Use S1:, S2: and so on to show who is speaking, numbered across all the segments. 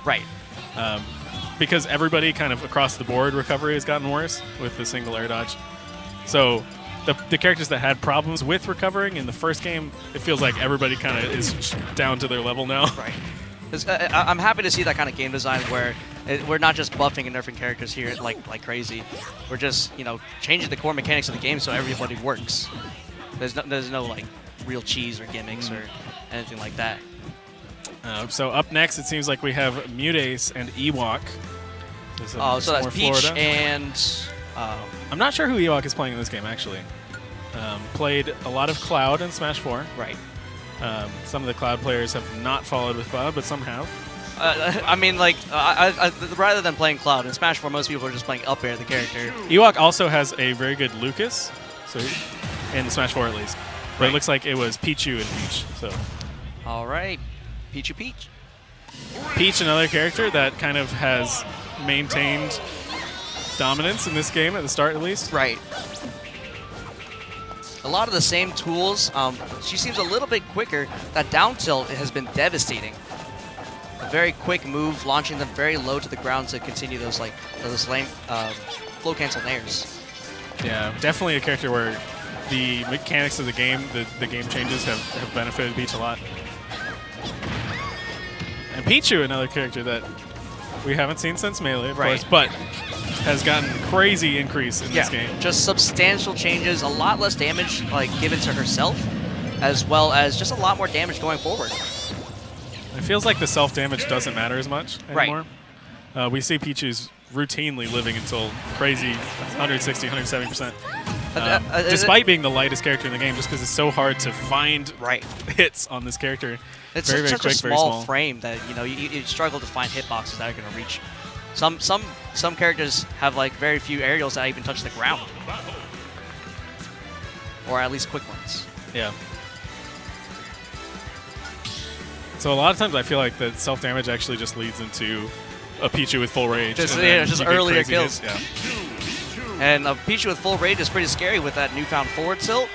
S1: Right.
S2: Because everybody kind of across the board recovery has gotten worse with the single air dodge. So the characters that had problems with recovering in the first game, it feels like everybody kind of is down to their level now.
S1: Right. I'm happy to see that kind of game design where we're not just buffing and nerfing characters here like crazy. We're just, you know, changing the core mechanics of the game so everybody works. There's no like real cheese or gimmicks or anything like that.
S2: So up next, it seems like we have Mutace and Ewok.
S1: So that's Peach
S2: Florida.
S1: and...
S2: I'm not sure who Ewok is playing in this game, actually. Played a lot of Cloud in Smash 4.
S1: Right.
S2: Some of the Cloud players have not followed with Cloud, but some have.
S1: I mean, like, rather than playing Cloud, in Smash 4, most people are just playing up air, the character.
S2: Ewok also has a very good Lucas, so in Smash 4 at least. But it looks like it was Pichu and Peach. So.
S1: All right. Pichu Peach.
S2: Peach, another character that kind of has maintained dominance in this game, at the start at least.
S1: Right. A lot of the same tools. She seems a little bit quicker. That down tilt has been devastating. A very quick move, launching them very low to the ground to continue those lame flow cancel nairs.
S2: Yeah, definitely a character where the mechanics of the game, the game changes have benefited Peach a lot. And Pichu, another character that we haven't seen since Melee, of course, but has gotten crazy increase in this game.
S1: Just substantial changes, a lot less damage like given to herself, as well as just a lot more damage going forward.
S2: It feels like the self-damage doesn't matter as much anymore. Right. We see Pichu's routinely living until crazy 160, 170%. Despite being the lightest character in the game, just because it's so hard to find hits on this character.
S1: It's
S2: very
S1: such
S2: quick,
S1: a small frame that you struggle to find hitboxes that are going to reach. Some characters have like very few aerials that even touch the ground, or at least quick ones.
S2: Yeah. So a lot of times I feel like the self-damage actually just leads into a Pichu with full rage.
S1: Just earlier kills. Yeah. And a Pichu with full rage is pretty scary with that newfound forward tilt.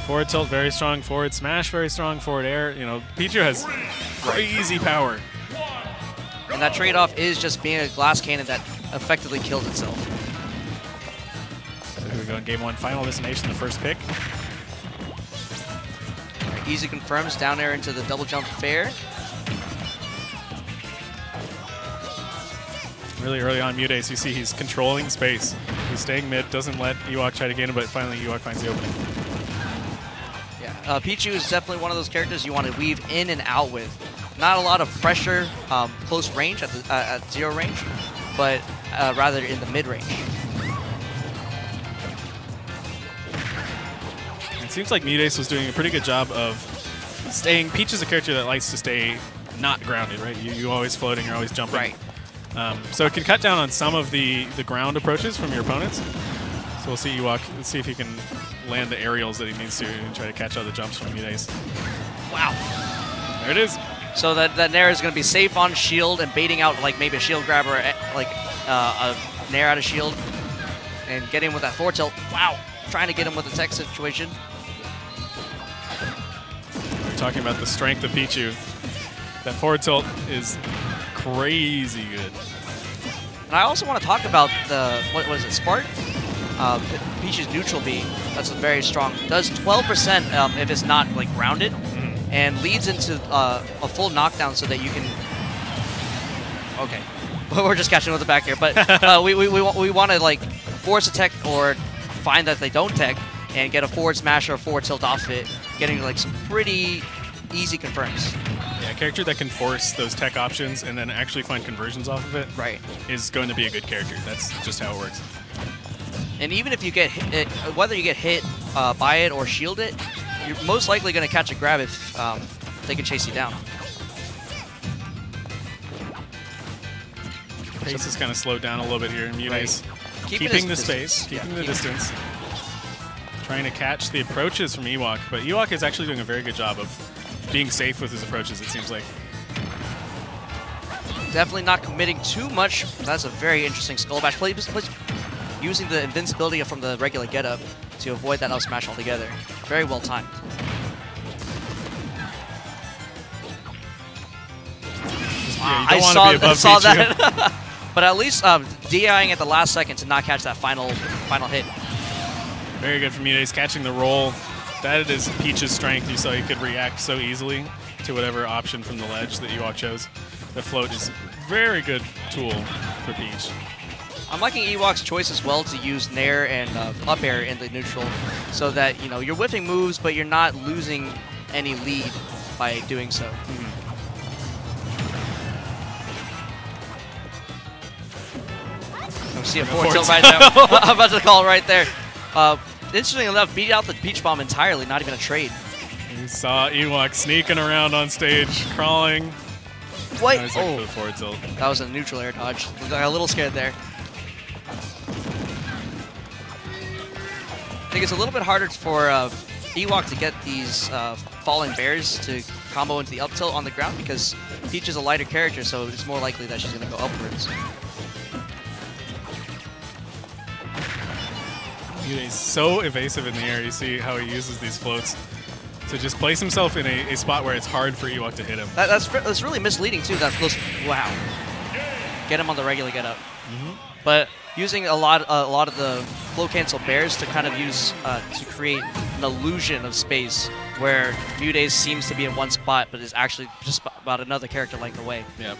S2: Forward tilt, very strong. Forward smash, very strong. Forward air. You know, Pichu has crazy power.
S1: And that trade-off is just being a glass cannon that effectively kills itself.
S2: So here we go in game one. Final destination, the first pick.
S1: Easy confirms down air into the double jump fair.
S2: Really early on, Mutace, you see he's controlling space. He's staying mid, doesn't let Ewok try to get him, but finally Ewok finds the opening.
S1: Yeah, Pichu is definitely one of those characters you want to weave in and out with. Not a lot of pressure, close range at zero range, but rather in the mid range.
S2: It seems like Mutace was doing a pretty good job of staying. Peach is a character that likes to stay not grounded, right? You always floating, you're always jumping.
S1: Right.
S2: So it can cut down on some of the ground approaches from your opponents. So we'll see Ewok. Let's see if he can land the aerials that he needs to and try to catch all the jumps from Mutace.
S1: Wow.
S2: There it is.
S1: So that Nair is going to be safe on shield and baiting out like maybe a shield grab or like a Nair out of shield and getting him with that forward tilt. Wow. Trying to get him with the tech situation.
S2: We're talking about the strength of Pichu. That forward tilt is crazy good.
S1: And I also want to talk about the, what was it, Spark? Peach's neutral B. That's very strong. Does 12% if it's not like grounded, and leads into a full knockdown so that you can. Okay, we're just catching with the back here, but we want to like force a tech or find that they don't tech and get a forward smash or a forward tilt off it, getting like some pretty easy confirms.
S2: Yeah, a character that can force those tech options and then actually find conversions off of it is going to be a good character. That's just how it works.
S1: And even if you get hit, whether you get hit by it or shield it, you're most likely going to catch a grab if they can chase you down.
S2: Pace is kind of slowed down a little bit here in Mutace. Keeping the space, keeping the distance. Trying to catch the approaches from Ewok, but Ewok is actually doing a very good job of being safe with his approaches, it seems like.
S1: Definitely not committing too much. That's a very interesting Skull Bash play. Using the invincibility from the regular getup to avoid that up smash altogether. Very well timed.
S2: Wow. you don't want to be above
S1: saw
S2: Pichu.
S1: that. But at least DIing at the last second to not catch that final hit.
S2: Very good from Mutes, catching the roll. That is Peach's strength. You saw he could react so easily to whatever option from the ledge that Ewok chose. The float is a very good tool for Peach.
S1: I'm liking Ewok's choice as well to use Nair and up air in the neutral so that, you know, you're whiffing moves, but you're not losing any lead by doing so. See a forward tilt right there. I'm about to call right there. Interestingly enough, beat out the Peach Bomb entirely, not even a trade.
S2: You saw Ewok sneaking around on stage, crawling.
S1: What?
S2: For the forward tilt.
S1: That was a neutral air dodge. I got a little scared there. I think it's a little bit harder for Ewok to get these falling bears to combo into the up tilt on the ground because Peach is a lighter character, so it's more likely that she's going to go upwards.
S2: He's so evasive in the air. You see how he uses these floats to just place himself in a spot where it's hard for Ewok to hit him.
S1: That's really misleading too. That floats. Wow. Get him on the regular get up. But using a lot of the flow cancel bears to kind of use to create an illusion of space where Mutes seems to be in one spot, but is actually just about another character length away.
S2: Yep.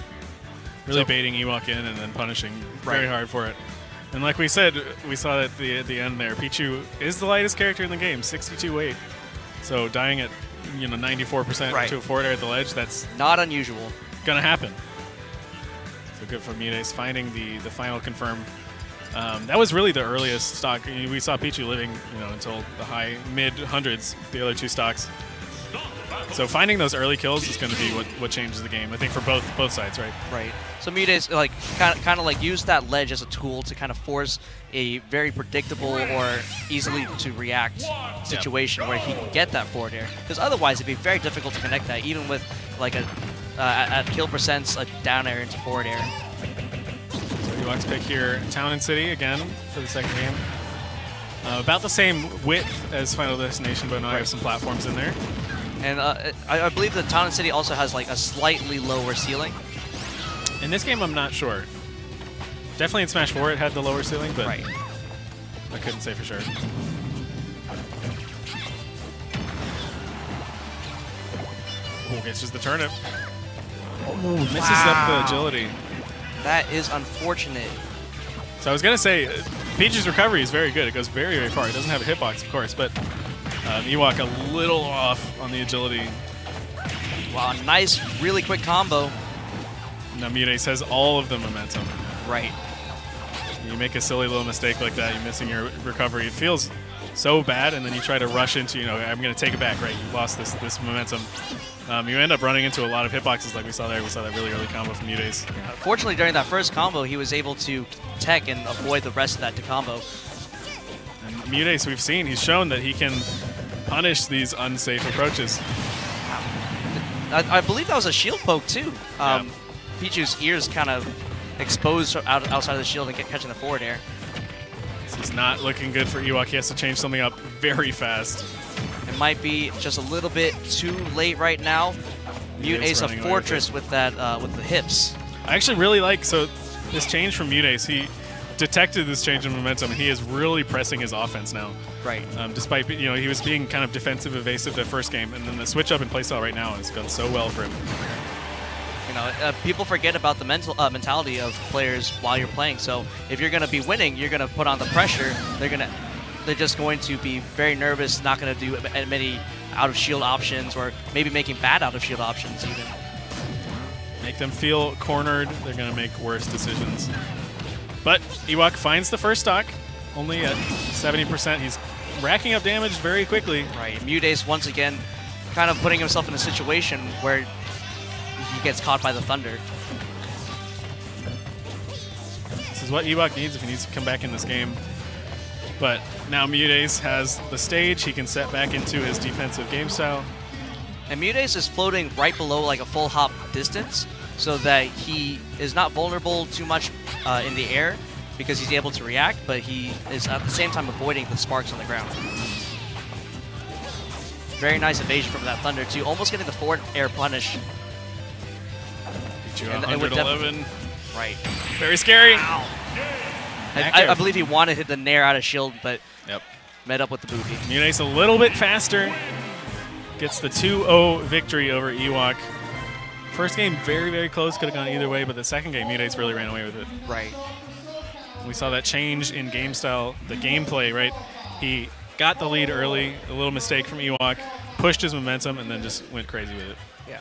S2: Really baiting Ewok in and then punishing very hard for it. And like we said, we saw that at the end there, Pichu is the lightest character in the game, 62 weight. So dying at 94% to a forward air at the ledge, that's
S1: not unusual.
S2: Gonna happen. So good for Mutes finding the final confirm. That was really the earliest stock. We saw Pichu living until the high mid hundreds, the other two stocks. So finding those early kills is going to be what changes the game, I think, for both sides, right?
S1: Right. So Mutes kind of like use that ledge as a tool to kind of force a very predictable or easily to react situation where he can get that forward air. Because otherwise it'd be very difficult to connect that, even with like at kill percents a down air into forward air.
S2: So Ewok's pick here, Town and City again for the second game. About the same width as Final Destination, but now I have some platforms in there.
S1: And I believe that Town and City also has like a slightly lower ceiling.
S2: In this game, I'm not sure. Definitely in Smash 4 it had the lower ceiling, but I couldn't say for sure. Oh, gets just the turnip. Oh, misses up the agility.
S1: That is unfortunate.
S2: So I was going to say, Peach's recovery is very good. It goes very, very far. It doesn't have a hitbox, of course, but Ewok a little off on the agility.
S1: Wow, nice, really quick combo.
S2: Now Mutes has all of the momentum.
S1: Right.
S2: You make a silly little mistake like that, you're missing your recovery. It feels so bad, and then you try to rush into, I'm going to take it back, right? You lost this momentum. You end up running into a lot of hitboxes like we saw there. We saw that really early combo from Mutes.
S1: Fortunately, during that first combo, he was able to tech and avoid the rest of that combo.
S2: And Mutes, we've seen, he's shown that he can punish these unsafe approaches.
S1: I believe that was a shield poke, too. Pichu's ears kind of exposed outside of the shield and catching the forward air.
S2: This is not looking good for Ewok. He has to change something up very fast.
S1: It might be just a little bit too late right now. Mutes a fortress with that with the hips.
S2: I actually really like this change from Mutes. He detected this change in momentum, and he is really pressing his offense now.
S1: Right.
S2: Despite he was being kind of defensive, evasive the first game, and then the switch up in playstyle right now has gone so well for him.
S1: People forget about the mentality of players while you're playing. So if you're going to be winning, you're going to put on the pressure. They're just going to be very nervous, not going to do many out of shield options, or maybe making bad out of shield options even.
S2: Make them feel cornered. They're going to make worse decisions. But Ewok finds the first stock, only at 70%. He's racking up damage very quickly.
S1: Right. Mutes once again kind of putting himself in a situation where he gets caught by the thunder.
S2: This is what Ewok needs if he needs to come back in this game. But now Mutes has the stage. He can set back into his defensive game style.
S1: And Mutes is floating right below like a full hop distance, so that he is not vulnerable too much in the air because he's able to react, but he is at the same time avoiding the sparks on the ground. Very nice evasion from that thunder too, almost getting the forward air punish.
S2: you. 111.
S1: Right.
S2: Very scary.
S1: I believe he wanted to hit the Nair out of shield, but met up with the Buki.
S2: Munice a little bit faster. Gets the 2-0 victory over Ewok. First game, very, very close. Could have gone either way, but the second game, Munice really ran away with it.
S1: Right.
S2: We saw that change in game style, the gameplay, right? He got the lead early, a little mistake from Ewok, pushed his momentum, and then just went crazy with it.
S1: Yeah.